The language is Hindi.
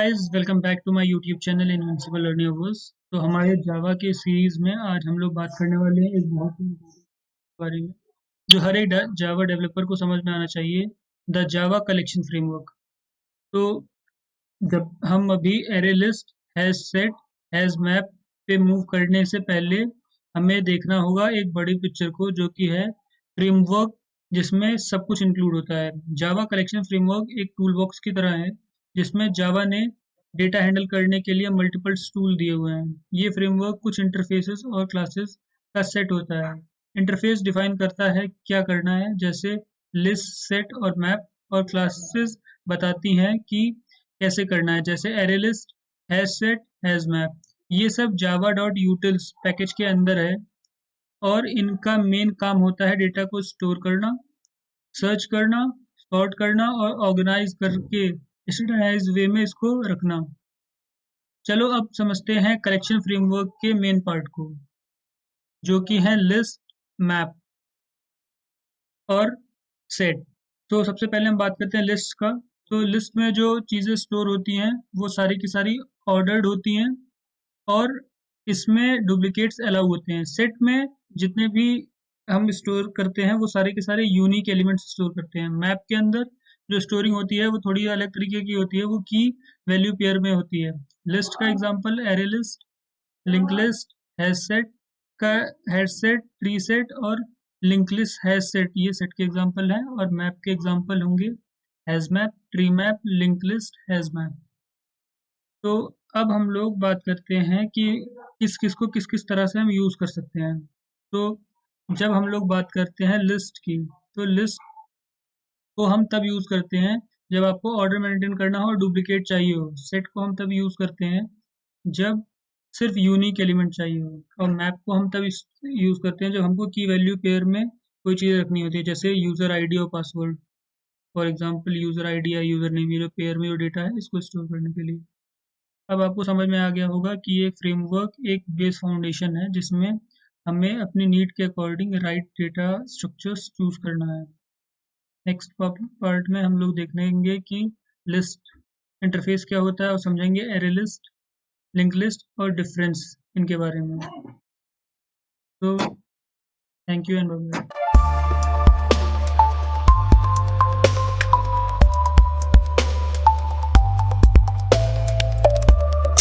Guys, welcome back to my YouTube channel invincible learning. तो हमारे जावा के सीरीज में आज हम लोग बात करने वाले हैं एक बहुत ही important बारे में जो हर एक जावा डेवलपर को समझ में आना चाहिए, द जावा कलेक्शन फ्रेमवर्क। तो जब हम अभी array list, hash set, hash map पे मूव करने से पहले हमें देखना होगा एक बड़ी पिक्चर को, जो कि है फ्रेमवर्क, जिसमें सब कुछ इंक्लूड होता है। जावा कलेक्शन फ्रेमवर्क एक टूल बॉक्स की तरह है जिसमें जावा ने डेटा हैंडल करने के लिए मल्टीपल टूल दिए हुए हैं। ये फ्रेमवर्क कुछ इंटरफेसेस और क्लासेस का सेट होता है। इंटरफेस डिफाइन करता है क्या करना है, जैसे लिस्ट, सेट और मैप, और क्लासेस बताती हैं कि कैसे करना है, जैसे array list, hash set, hash map. ये सब जावा डॉट यूटिल्स पैकेज के अंदर है और इनका मेन काम होता है डेटा को स्टोर करना, सर्च करना, सॉर्ट करना और ऑर्गेनाइज करके स्टैंडर्डाइज वे में इसको रखना। चलो अब समझते हैं कलेक्शन फ्रेमवर्क के मेन पार्ट को, जो कि है लिस्ट, मैप और सेट। तो सबसे पहले हम बात करते हैं लिस्ट का। तो लिस्ट में जो चीज़ें स्टोर होती हैं वो सारी की सारी ऑर्डर्ड होती हैं और इसमें डुप्लीकेट्स अलाउ होते हैं। सेट में जितने भी हम स्टोर करते हैं वो सारे के सारे यूनिक एलिमेंट्स स्टोर करते हैं। मैप के अंदर जो स्टोरिंग होती है वो थोड़ी अलग तरीके की होती है, वो की वैल्यू पेयर में होती है। लिस्ट का example array list, link list, hash set का हैश सेट, ट्री सेट और लिंक लिस्ट हैश सेट, ये सेट के एग्जांपल हैं। और मैप के एग्जांपल होंगे hash map, tree map, link list, hash map. तो अब हम लोग बात करते हैं कि किस किस को किस किस तरह से हम यूज़ कर सकते हैं। तो जब हम लोग बात करते हैं लिस्ट की, तो लिस्ट को हम तब यूज़ करते हैं जब आपको ऑर्डर मेंटेन करना हो और डुप्लीकेट चाहिए हो। सेट को हम तब यूज़ करते हैं जब सिर्फ यूनिक एलिमेंट चाहिए हो। और मैप को हम तब यूज़ करते हैं जब हमको की वैल्यू पेयर में कोई चीज़ रखनी होती है, जैसे यूज़र आईडी और password. For example user ID या यूज़र नेम, ये जो पेयर में जो डेटा है इसको स्टोर करने के लिए। अब आपको समझ में आ गया होगा कि ये फ्रेमवर्क एक बेस फाउंडेशन है जिसमें हमें अपनी नीड के according right data structures choose करना है। नेक्स्ट पार्ट में हम लोग देखेंगे कि लिस्ट इंटरफेस क्या होता है और समझेंगे एरे लिस्ट, लिंक लिस्ट और डिफरेंस इनके बारे में। तो thank you and bye bye.